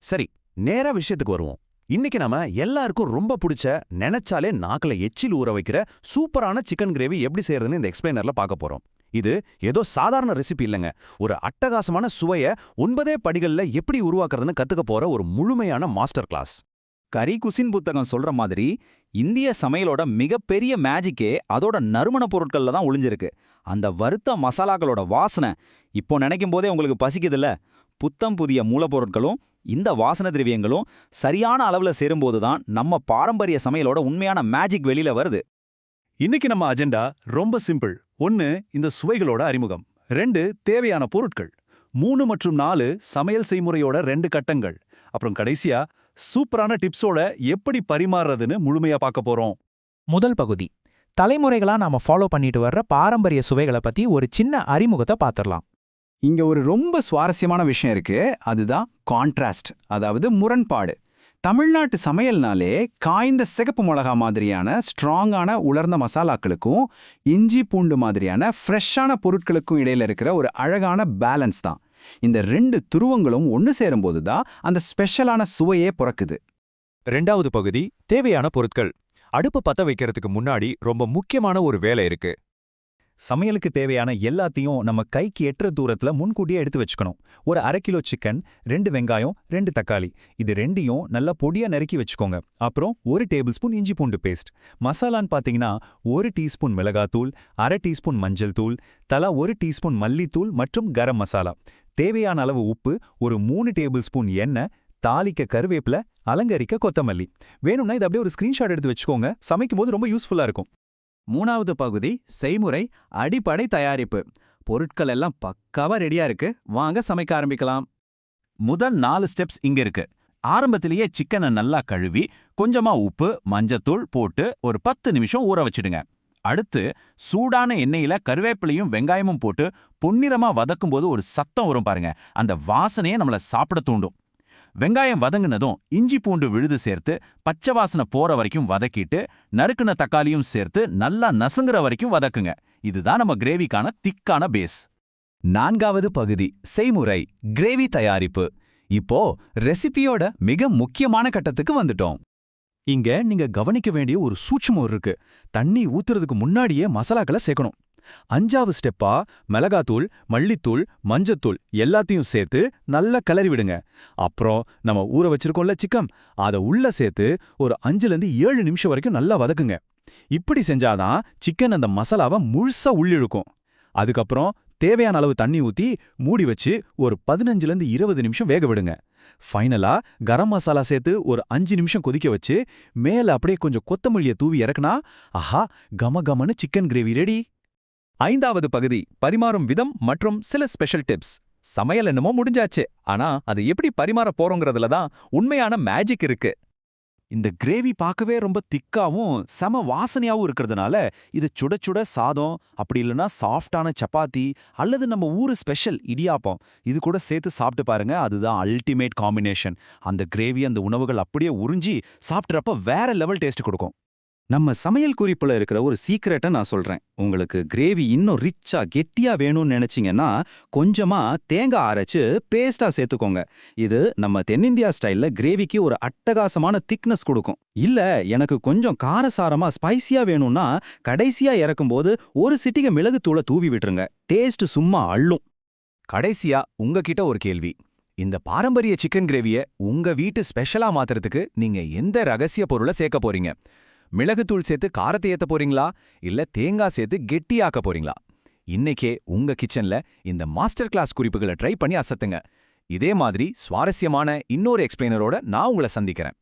சரி, நேரா விஷயத்துக்கு வருவோம். இன்னைக்கு நாம எல்லாருக்கும் ரொம்ப பிடிச்ச, நினைச்சாலே நாக்குல எச்சில் ஊற வைக்கிற சூப்பரான சிக்கன் கிரேவி எப்படி செய்யறதுன்னு இந்த எக்ஸ்பிளைனர்ல பார்க்க போறோம். இது ஏதோ சாதாரண ரெசிபி இல்லைங்க. ஒரு அட்டகாசமான சுவைய 9 படிகள்ல எப்படி உருவாக்குறதுன்னு கத்துக்க போற ஒரு முழுமையான மாஸ்டர் கிளாஸ். கரி குசின் புத்தகம் சொல்ற மாதிரி இந்திய சமையலோட மிகப்பெரிய மேஜிக்கே அதோட நறுமண பொருட்கள்ல தான் ஒளிஞ்சிருக்கு. அந்த வறுத்த மசாலாக்களோட வாசனை இப்போ நினைக்கும் போதே உங்களுக்கு பசிக்குதுல்ல. புத்தம் புதிய மூலப்பொருட்களும் இந்த வாசன திரவியங்களும் சரியான அளவுல சேரும்போது தான் நம்ம பாரம்பரிய சமையலோட உண்மையான மேஜிக் வெளியில வருது. இன்னைக்கு நம்ம அஜெண்டா ரொம்ப சிம்பிள். 1 இந்த சுவைகளோட அறிமுகம், 2 தேவையான பொருட்கள், 3 மற்றும் 4 சமையல் செய்முறையோட 2 கட்டங்கள், அப்புறம் கடைசியா சூப்பரான டிப்ஸோட எப்படி பரிமாறுறதுன்னு முழுமையா பார்க்க போறோம். முதல் பகுதி, தலைமுறைகளா நாம ஃபாலோ பண்ணிட்டு வர்ற பாரம்பரிய சுவைகளை பத்தி ஒரு சின்ன அறிமுகத்தை பார்த்துடலாம். இங்க ஒரு ரொம்ப சுவாரஸ்யமான விஷயம் இருக்கு. அதுதான் கான்ட்ராஸ்ட், அதாவது முரண்பாடு. தமிழ்நாட்டு சமையல்னாலே காய்ந்த சிகப்பு மிளகா மாதிரியான ஸ்ட்ராங்கான உலர்ந்த மசாலாக்களுக்கும் இஞ்சி பூண்டு மாதிரியான ஃப்ரெஷ்ஷான பொருட்களுக்கும் இடையில இருக்கிற ஒரு அழகான பேலன்ஸ் தான். இந்த 2 துருவங்களும் ஒன்று சேரும்போது தான் அந்த ஸ்பெஷலான சுவையே பிறக்குது. 2வது பகுதி, தேவையான பொருட்கள். அடுப்பு பத்த வைக்கிறதுக்கு முன்னாடி ரொம்ப முக்கியமான ஒரு வேலை இருக்கு. சமையலுக்கு தேவையான எல்லாத்தையும் நம்ம கைக்கு எட்டுற தூரத்துல முன்கூட்டியே எடுத்து வச்சுக்கணும். ஒரு 1/2 கிலோ சிக்கன், 2 வெங்காயம், 2 தக்காளி, இது 2யும் நல்லா பொடியா நறுக்கி வச்சுக்கோங்க. அப்புறம் 1 டேபிள் ஸ்பூன் இஞ்சி பூண்டு பேஸ்ட். மசாலான்னு பார்த்தீங்கன்னா 1 டீஸ்பூன் மிளகாத்தூள், 1/2 டீஸ்பூன் மஞ்சள் தூள், தலா 1 டீஸ்பூன் மல்லித்தூள் மற்றும் கரம் மசாலா. தேவையான அளவு உப்பு, ஒரு 3 டேபிள் ஸ்பூன் எண்ணெய், தாளிக்க கருவேப்பிலை, அலங்கரிக்க கொத்தமல்லி. வேணும்னா இது அப்படியே ஒரு ஸ்கிரீன்ஷாட் எடுத்து வச்சுக்கோங்க. சமைக்கும் போது ரொம்ப யூஸ்ஃபுல்லா இருக்கும். 3வது பகுதி, செய்முறை, அடிப்படை தயாரிப்பு. பொருட்கள் எல்லாம் பக்காவா ரெடியா இருக்கு. வாங்க சமைக்க ஆரம்பிக்கலாம். முதல் 4 ஸ்டெப்ஸ் இங்க இருக்கு. ஆரம்பத்திலேயே சிக்கனை நல்லா கழுவி கொஞ்சமா உப்பு, மஞ்சத்தூள் போட்டு ஒரு 10 நிமிஷம் ஊற வச்சிடுங்க. அடுத்து சூடான எண்ணெயில கருவேப்பிலையும் வெங்காயமும் போட்டு பொன்னிறமா வதக்கும்போது ஒரு சத்தம் வரும் பாருங்க. அந்த வாசனையே நம்மள சாப்பிட தூண்டும். வெங்காயம் வதங்கினதும் இஞ்சி பூண்டு விழுது சேர்த்து பச்சை வாசனை போற வரைக்கும் வதக்கிட்டு நறுக்குன தக்காளியும் சேர்த்து நல்லா நசுங்குற வரைக்கும் வதக்குங்க. இதுதான் நம்ம கிரேவிக்கான திக்கான பேஸ். 4வது பகுதி, செய்முறை, கிரேவி தயாரிப்பு. இப்போ ரெசிபியோட மிக முக்கியமான கட்டத்துக்கு வந்துட்டோம். இங்க நீங்க கவனிக்க வேண்டிய ஒரு சூட்சுமம் இருக்கு. தண்ணி ஊத்துறதுக்கு முன்னாடியே மசாலாக்களை சேர்க்கணும். 5வது ஸ்டெப்பா மிளகாத்தூள், மல்லித்தூள், மஞ்சத்தூள் எல்லாத்தையும் சேர்த்து நல்லா கிளறி விடுங்க. அப்புறம் நம்ம ஊற வச்சிருக்கோம்ல சிக்கன், அதை உள்ள சேர்த்து ஒரு 5லேருந்து 7 நிமிஷம் வரைக்கும் நல்லா வதக்குங்க. இப்படி செஞ்சாதான் சிக்கன் அந்த மசாலாவை முழுசா உள்ளிழுக்கும். அதுக்கப்புறம் தேவையான அளவு தண்ணி ஊத்தி மூடி வச்சு ஒரு 15லேருந்து 20 நிமிஷம் வேக விடுங்க. ஃபைனலா கரம் மசாலா சேர்த்து ஒரு 5 நிமிஷம் கொதிக்க வச்சு மேல அப்படியே கொஞ்சம் கொத்தமல்லியை தூவி இறக்குனா ஆஹா, கமகமன்னு சிக்கன் கிரேவி ரெடி. 5வது பகுதி, பரிமாறும் விதம் மற்றும் சில ஸ்பெஷல் டிப்ஸ். சமையல் என்னமோ முடிஞ்சாச்சு, ஆனா அது எப்படி பரிமாற போறோங்கிறதுல தான் உண்மையான மேஜிக் இருக்கு. இந்த கிரேவி பார்க்கவே ரொம்ப திக்காவும் செம வாசனையாவும் இருக்கிறதுனால இது சுட சுட சாதம், அப்படி இல்லைன்னா சாஃப்டான சப்பாத்தி அல்லது நம்ம ஊரு ஸ்பெஷல் இடியாப்பம் இது கூட சேர்த்து சாப்பிட்டு பாருங்க. அதுதான் அல்டிமேட் காம்பினேஷன். அந்த கிரேவி அந்த உணவுகள் அப்படியே உறிஞ்சி சாப்பிட்றப்ப வேற லெவல் டேஸ்ட் கொடுக்கும். நம்ம சமையல் குறிப்புல இருக்கிற ஒரு சீக்ரெட்டை நான் சொல்றேன். உங்களுக்கு கிரேவி இன்னும் ரிச்சா கெட்டியா வேணும்னு நினைச்சீங்கன்னா கொஞ்சமா தேங்காய் அரைச்சு பேஸ்டா சேர்த்துக்கோங்க. இது நம்ம தென்னிந்தியா ஸ்டைல்ல கிரேவிக்கு ஒரு அட்டகாசமான திக்னஸ் கொடுக்கும். இல்ல எனக்கு கொஞ்சம் காரசாரமா ஸ்பைசியா வேணும்னா கடைசியா இறக்கும்போது ஒரு சிட்டிகை மிளகுத்தூளை தூவி விட்டுருங்க. டேஸ்ட் சும்மா அள்ளும். கடைசியா உங்ககிட்ட ஒரு கேள்வி. இந்த பாரம்பரிய சிக்கன் கிரேவியை உங்க வீட்டு ஸ்பெஷலா மாத்துறதுக்கு நீங்க எந்த ரகசிய பொருளை சேர்க்க போறீங்க? மிளகுத்தூள் சேர்த்து காரத்தை ஏத்த போறீங்களா, இல்ல தேங்காய் சேர்த்து கெட்டியாக்க போறீங்களா? இன்னைக்கே உங்க கிச்சன்ல இந்த மாஸ்டர் கிளாஸ் குறிப்புகளை ட்ரை பண்ணி அசத்துங்க. இதே மாதிரி சுவாரஸ்யமான இன்னொரு எக்ஸ்பிளைனரோட நான் உங்களை சந்திக்கிறேன்.